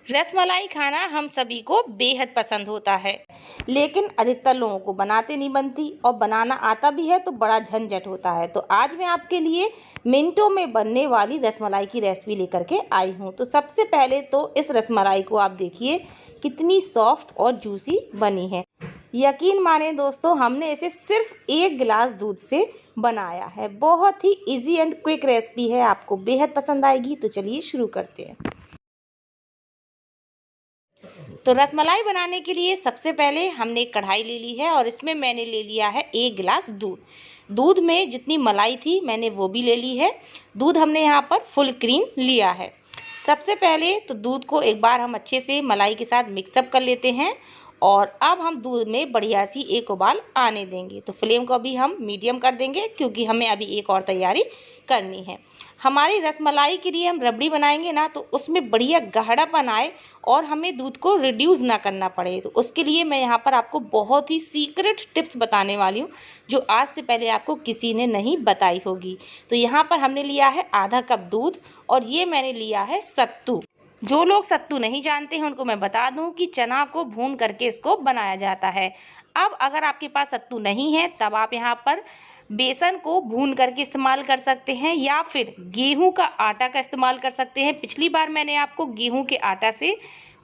रसमलाई खाना हम सभी को बेहद पसंद होता है, लेकिन अधिकतर लोगों को बनाते नहीं बनती और बनाना आता भी है तो बड़ा झंझट होता है। तो आज मैं आपके लिए मिनटों में बनने वाली रसमलाई की रेसिपी लेकर के आई हूँ। तो सबसे पहले तो इस रसमलाई को आप देखिए कितनी सॉफ्ट और जूसी बनी है। यकीन माने दोस्तों, हमने इसे सिर्फ 1 गिलास दूध से बनाया है। बहुत ही इजी एंड क्विक रेसिपी है, आपको बेहद पसंद आएगी। तो चलिए शुरू करते हैं। तो रसमलाई बनाने के लिए सबसे पहले हमने एक कढ़ाई ले ली है और इसमें मैंने ले लिया है 1 गिलास दूध। दूध में जितनी मलाई थी मैंने वो भी ले ली है। दूध हमने यहाँ पर फुल क्रीम लिया है। सबसे पहले तो दूध को एक बार हम अच्छे से मलाई के साथ मिक्सअप कर लेते हैं और अब हम दूध में बढ़िया सी एक उबाल आने देंगे। तो फ्लेम को अभी हम मीडियम कर देंगे क्योंकि हमें अभी एक और तैयारी करनी है। हमारी रसमलाई के लिए हम रबड़ी बनाएंगे ना, तो उसमें बढ़िया गाढ़ापन आए और हमें दूध को रिड्यूस ना करना पड़े। तो उसके लिए मैं यहाँ पर आपको बहुत ही सीक्रेट टिप्स बताने वाली हूँ जो आज से पहले आपको किसी ने नहीं बताई होगी। तो यहाँ पर हमने लिया है आधा कप दूध और ये मैंने लिया है सत्तू। जो लोग सत्तू नहीं जानते हैं उनको मैं बता दूं कि चना को भून करके इसको बनाया जाता है। अब अगर आपके पास सत्तू नहीं है तब आप यहाँ पर बेसन को भून करके इस्तेमाल कर सकते हैं या फिर गेहूं का आटा का इस्तेमाल कर सकते हैं। पिछली बार मैंने आपको गेहूं के आटा से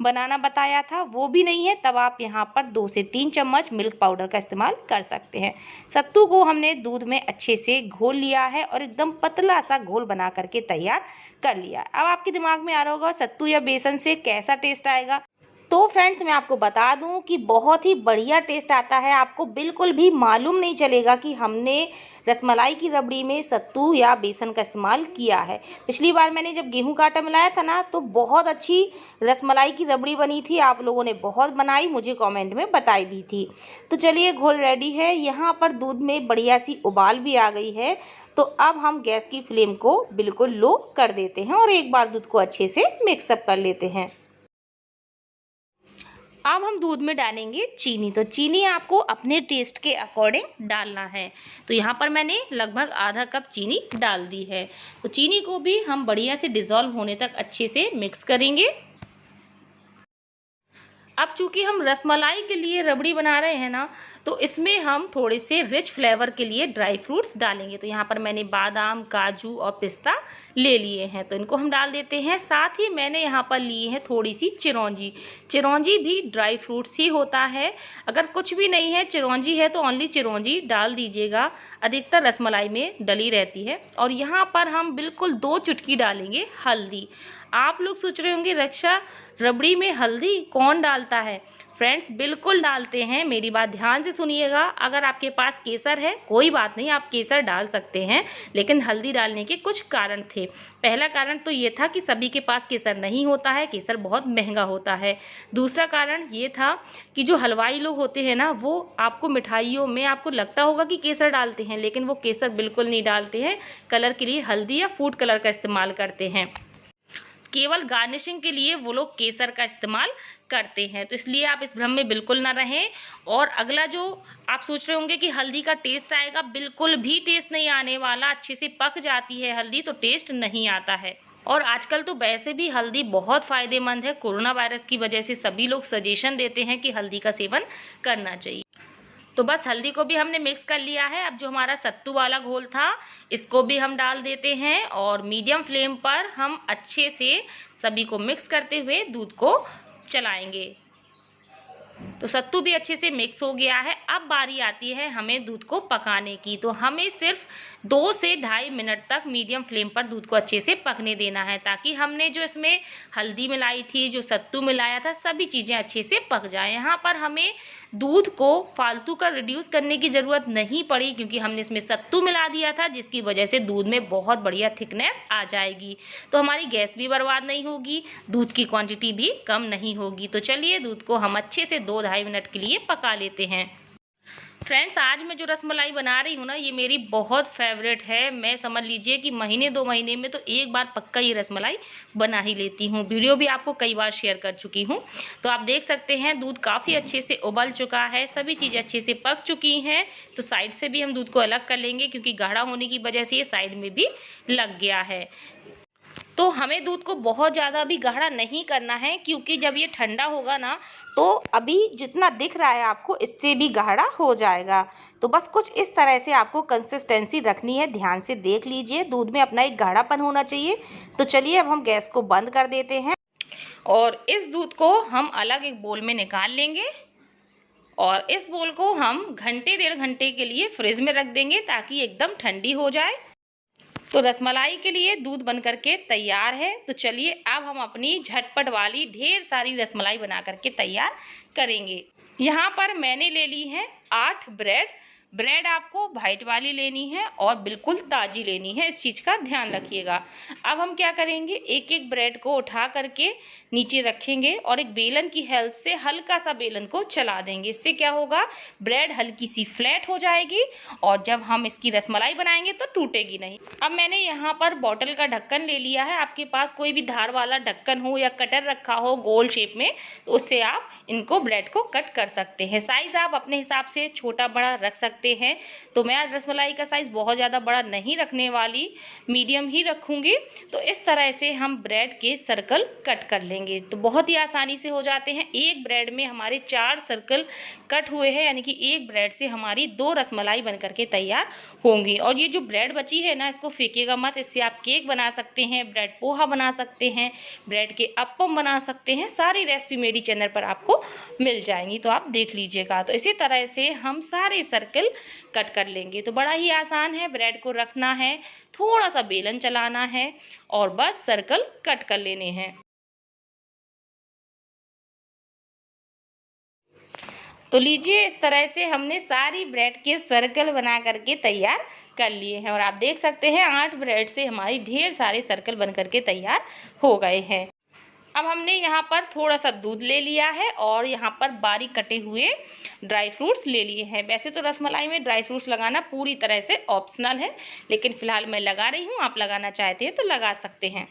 बनाना बताया था, वो भी नहीं है तब आप यहाँ पर 2 से 3 चम्मच मिल्क पाउडर का इस्तेमाल कर सकते हैं। सत्तू को हमने दूध में अच्छे से घोल लिया है और एकदम पतला सा घोल बना करके तैयार कर लिया। अब आपके दिमाग में आ रहा होगा सत्तू या बेसन से कैसा टेस्ट आएगा। तो फ्रेंड्स, मैं आपको बता दूं कि बहुत ही बढ़िया टेस्ट आता है। आपको बिल्कुल भी मालूम नहीं चलेगा कि हमने रसमलाई की रबड़ी में सत्तू या बेसन का इस्तेमाल किया है। पिछली बार मैंने जब गेहूं का आटा मिलाया था ना, तो बहुत अच्छी रसमलाई की रबड़ी बनी थी। आप लोगों ने बहुत बनाई, मुझे कमेंट में बताई भी थी। तो चलिए, घोल रेडी है। यहाँ पर दूध में बढ़िया सी उबाल भी आ गई है। तो अब हम गैस की फ्लेम को बिल्कुल लो कर देते हैं और एक बार दूध को अच्छे से मिक्सअप कर लेते हैं। अब हम दूध में डालेंगे चीनी। तो चीनी आपको अपने टेस्ट के अकॉर्डिंग डालना है। तो यहाँ पर मैंने लगभग आधा कप चीनी डाल दी है। तो चीनी को भी हम बढ़िया से डिज़ोल्व होने तक अच्छे से मिक्स करेंगे। अब चूंकि हम रसमलाई के लिए रबड़ी बना रहे हैं ना, तो इसमें हम थोड़े से रिच फ्लेवर के लिए ड्राई फ्रूट्स डालेंगे। तो यहाँ पर मैंने बादाम, काजू और पिस्ता ले लिए हैं, तो इनको हम डाल देते हैं। साथ ही मैंने यहाँ पर ली है थोड़ी सी चिरौंजी। चिरौंजी भी ड्राई फ्रूट्स ही होता है। अगर कुछ भी नहीं है, चिरौंजी है, तो ओनली चिरौंजी डाल दीजिएगा। अधिकतर रसमलाई में डली रहती है। और यहाँ पर हम बिल्कुल 2 चुटकी डालेंगे हल्दी। आप लोग सोच रहे होंगे, रक्षा रबड़ी में हल्दी कौन डालता है? फ्रेंड्स, बिल्कुल डालते हैं। मेरी बात ध्यान से सुनिएगा। अगर आपके पास केसर है, कोई बात नहीं, आप केसर डाल सकते हैं, लेकिन हल्दी डालने के कुछ कारण थे। पहला कारण तो ये था कि सभी के पास केसर नहीं होता है, केसर बहुत महंगा होता है। दूसरा कारण ये था कि जो हलवाई लोग होते हैं ना, वो आपको मिठाइयों में आपको लगता होगा कि केसर डालते हैं, लेकिन वो केसर बिल्कुल नहीं डालते हैं। कलर के लिए हल्दी या फूड कलर का इस्तेमाल करते हैं। केवल गार्निशिंग के लिए वो लोग केसर का इस्तेमाल करते हैं। तो इसलिए आप इस भ्रम में बिल्कुल ना रहें। और अगला जो आप सोच रहे होंगे कि हल्दी का टेस्ट आएगा, बिल्कुल भी टेस्ट नहीं आने वाला। अच्छे से पक जाती है हल्दी तो टेस्ट नहीं आता है। और आजकल तो वैसे भी हल्दी बहुत फायदेमंद है। कोरोना वायरस की वजह से सभी लोग सजेशन देते हैं कि हल्दी का सेवन करना चाहिए। तो बस हल्दी को भी हमने मिक्स कर लिया है। अब जो हमारा सत्तू वाला घोल था, इसको भी हम डाल देते हैं और मीडियम फ्लेम पर हम अच्छे से सभी को मिक्स करते हुए दूध को चलाएंगे। तो सत्तू भी अच्छे से मिक्स हो गया है। अब बारी आती है हमें दूध को पकाने की। तो हमें सिर्फ 2 से 2.5 मिनट तक मीडियम फ्लेम पर दूध को अच्छे से पकने देना है, ताकि हमने जो इसमें हल्दी मिलाई थी, जो सत्तू मिलाया था, सभी चीज़ें अच्छे से पक जाएं। यहाँ पर हमें दूध को फालतू का रिड्यूस करने की ज़रूरत नहीं पड़ी, क्योंकि हमने इसमें सत्तू मिला दिया था, जिसकी वजह से दूध में बहुत बढ़िया थिकनेस आ जाएगी। तो हमारी गैस भी बर्बाद नहीं होगी, दूध की क्वांटिटी भी कम नहीं होगी। तो चलिए, दूध को हम अच्छे से 2-2.5 मिनट के लिए पका लेते हैं। फ्रेंड्स, आज मैं जो रसमलाई बना रही हूँ ना, ये मेरी बहुत फेवरेट है। मैं समझ लीजिए कि महीने 2 महीने में तो एक बार पक्का ये रसमलाई बना ही लेती हूँ। वीडियो भी आपको कई बार शेयर कर चुकी हूँ। तो आप देख सकते हैं दूध काफ़ी अच्छे से उबल चुका है, सभी चीज़ें अच्छे से पक चुकी हैं। तो साइड से भी हम दूध को अलग कर लेंगे, क्योंकि गाढ़ा होने की वजह से ये साइड में भी लग गया है। तो हमें दूध को बहुत ज़्यादा भी गाढ़ा नहीं करना है, क्योंकि जब ये ठंडा होगा ना तो अभी जितना दिख रहा है आपको इससे भी गाढ़ा हो जाएगा। तो बस कुछ इस तरह से आपको कंसिस्टेंसी रखनी है, ध्यान से देख लीजिए, दूध में अपना एक गाढ़ापन होना चाहिए। तो चलिए अब हम गैस को बंद कर देते हैं और इस दूध को हम अलग एक बोल में निकाल लेंगे और इस बोल को हम घंटे 1.5 घंटे के लिए फ्रिज में रख देंगे ताकि एकदम ठंडी हो जाए। तो रसमलाई के लिए दूध बन करके तैयार है। तो चलिए अब हम अपनी झटपट वाली ढेर सारी रसमलाई बना करके तैयार करेंगे। यहाँ पर मैंने ले ली है 8 ब्रेड। ब्रेड आपको वाइट वाली लेनी है और बिल्कुल ताज़ी लेनी है, इस चीज़ का ध्यान रखिएगा। अब हम क्या करेंगे, एक एक ब्रेड को उठा करके नीचे रखेंगे और एक बेलन की हेल्प से हल्का सा बेलन को चला देंगे। इससे क्या होगा, ब्रेड हल्की सी फ्लैट हो जाएगी और जब हम इसकी रसमलाई बनाएंगे तो टूटेगी नहीं। अब मैंने यहाँ पर बॉटल का ढक्कन ले लिया है। आपके पास कोई भी धार वाला ढक्कन हो या कटर रखा हो गोल शेप में, तो उससे आप इनको ब्रेड को कट कर सकते हैं। साइज आप अपने हिसाब से छोटा बड़ा रख सकते हैं। तो मैं आज रसमलाई का साइज बहुत ज़्यादा बड़ा नहीं रखने वाली, मीडियम ही रखूंगी। तो इस तरह से हम ब्रेड के सर्कल कट कर लेंगे। तो बहुत ही आसानी से हो जाते हैं। एक ब्रेड में हमारे 4 सर्कल कट हुए हैं, यानी कि एक ब्रेड से हमारी 2 रसमलाई बन करके तैयार होंगी। और ये जो ब्रेड बची है ना, इसको फेंकिएगा मत। इससे आप केक बना सकते हैं, ब्रेड पोहा बना सकते हैं, ब्रेड के अप्पम बना सकते हैं। सारी रेसिपी मेरी चैनल पर आपको मिल जाएंगी, तो आप देख लीजिएगा। तो इसी तरह से हम सारे सर्कल कट कर लेंगे। तो बड़ा ही आसान है, ब्रेड को रखना है, थोड़ा सा बेलन चलाना है और बस सर्कल कट कर लेने हैं। तो लीजिए, इस तरह से हमने सारी ब्रेड के सर्कल बना करके तैयार कर लिए हैं और आप देख सकते हैं 8 ब्रेड से हमारी ढेर सारे सर्कल बन करके तैयार हो गए हैं। अब हमने यहाँ पर थोड़ा सा दूध ले लिया है और यहाँ पर बारीक कटे हुए ड्राई फ्रूट्स ले लिए हैं। वैसे तो रसमलाई में ड्राई फ्रूट्स लगाना पूरी तरह से ऑप्शनल है, लेकिन फिलहाल मैं लगा रही हूँ, आप लगाना चाहते हैं तो लगा सकते हैं।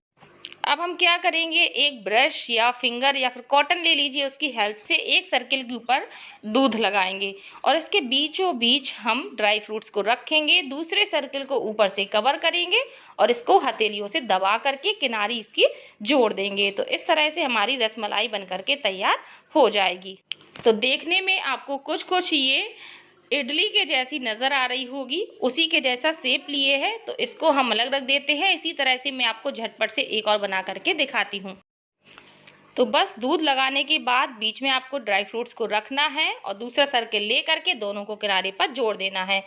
अब हम क्या करेंगे, एक ब्रश या फिंगर या फिर कॉटन ले लीजिए, उसकी हेल्प से एक सर्किल के ऊपर दूध लगाएंगे और इसके बीचों बीच हम ड्राई फ्रूट्स को रखेंगे। दूसरे सर्किल को ऊपर से कवर करेंगे और इसको हथेलियों से दबा करके किनारी इसकी जोड़ देंगे। तो इस तरह से हमारी रसमलाई बन करके तैयार हो जाएगी। तो देखने में आपको कुछ ये इडली के जैसी नजर आ रही होगी, उसी के जैसा शेप लिए है। तो इसको हम अलग रख देते हैं। इसी तरह से मैं आपको झटपट से एक और बना करके दिखाती हूँ। तो बस दूध लगाने के बाद बीच में आपको ड्राई फ्रूट्स को रखना है और दूसरा सर्किल ले करके दोनों को किनारे पर जोड़ देना है।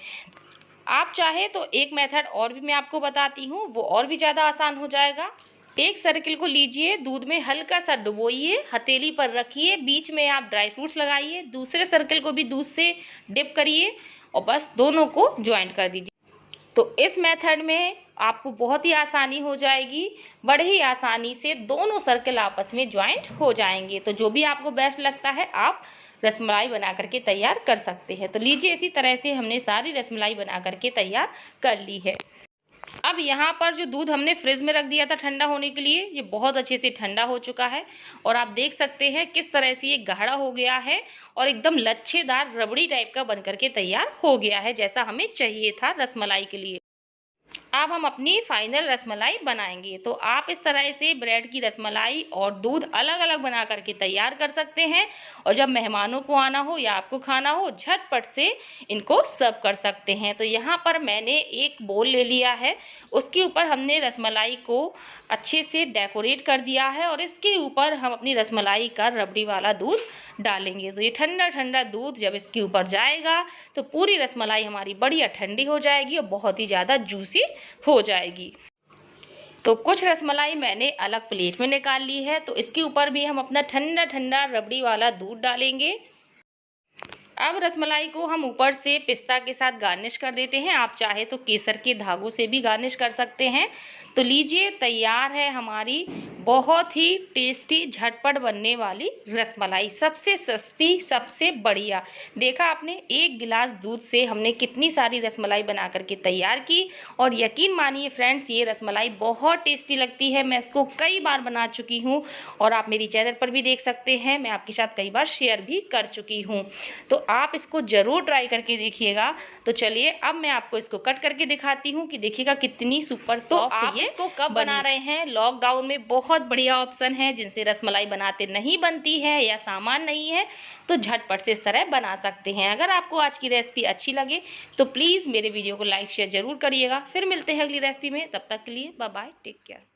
आप चाहे तो एक मेथड और भी मैं आपको बताती हूँ, वो और भी ज़्यादा आसान हो जाएगा। एक सर्किल को लीजिए, दूध में हल्का सा डुबोइए, हथेली पर रखिए, बीच में आप ड्राई फ्रूट्स लगाइए, दूसरे सर्किल को भी दूध से डिप करिए और बस दोनों को ज्वाइंट कर दीजिए। तो इस मेथड में आपको बहुत ही आसानी हो जाएगी, बड़े ही आसानी से दोनों सर्किल आपस में ज्वाइंट हो जाएंगे। तो जो भी आपको बेस्ट लगता है आप रसमलाई बना करके तैयार कर सकते हैं। तो लीजिए, इसी तरह से हमने सारी रसमलाई बना करके तैयार कर ली है। अब यहाँ पर जो दूध हमने फ्रिज में रख दिया था ठंडा होने के लिए, ये बहुत अच्छे से ठंडा हो चुका है और आप देख सकते हैं किस तरह से ये गाढ़ा हो गया है और एकदम लच्छेदार रबड़ी टाइप का बन करके तैयार हो गया है, जैसा हमें चाहिए था रसमलाई के लिए। अब हम अपनी फाइनल रसमलाई बनाएंगे। तो आप इस तरह से ब्रेड की रसमलाई और दूध अलग अलग बना करके तैयार कर सकते हैं और जब मेहमानों को आना हो या आपको खाना हो, झटपट से इनको सर्व कर सकते हैं। तो यहाँ पर मैंने एक बोल ले लिया है, उसके ऊपर हमने रसमलाई को अच्छे से डेकोरेट कर दिया है और इसके ऊपर हम अपनी रसमलाई का रबड़ी वाला दूध डालेंगे। तो ये ठंडा ठंडा दूध जब इसके ऊपर जाएगा तो पूरी रसमलाई हमारी बढ़िया ठंडी हो जाएगी और बहुत ही ज़्यादा जूसी हो जाएगी। तो कुछ रसमलाई मैंने अलग प्लेट में निकाल ली है, तो इसके ऊपर भी हम अपना ठंडा ठंडा रबड़ी वाला दूध डालेंगे। अब रसमलाई को हम ऊपर से पिस्ता के साथ गार्निश कर देते हैं। आप चाहे तो केसर के धागों से भी गार्निश कर सकते हैं। तो लीजिए, तैयार है हमारी बहुत ही टेस्टी झटपट बनने वाली रसमलाई, सबसे सस्ती सबसे बढ़िया। देखा आपने, एक गिलास दूध से हमने कितनी सारी रसमलाई बना करके तैयार की और यकीन मानिए फ्रेंड्स, ये रसमलाई बहुत टेस्टी लगती है। मैं इसको कई बार बना चुकी हूँ और आप मेरी चैनल पर भी देख सकते हैं, मैं आपके साथ कई बार शेयर भी कर चुकी हूँ। तो आप इसको ज़रूर ट्राई करके देखिएगा। तो चलिए अब मैं आपको इसको कट करके दिखाती हूँ कि देखिएगा कितनी सुपर सॉफ्ट आप ये इसको कब बना रहे हैं। लॉकडाउन में बहुत बढ़िया ऑप्शन है, जिनसे रसमलाई बनाते नहीं बनती है या सामान नहीं है तो झटपट से इस तरह बना सकते हैं। अगर आपको आज की रेसिपी अच्छी लगे तो प्लीज़ मेरे वीडियो को लाइक शेयर जरूर करिएगा। फिर मिलते हैं अगली रेसिपी में, तब तक के लिए बाय बाय, टेक केयर।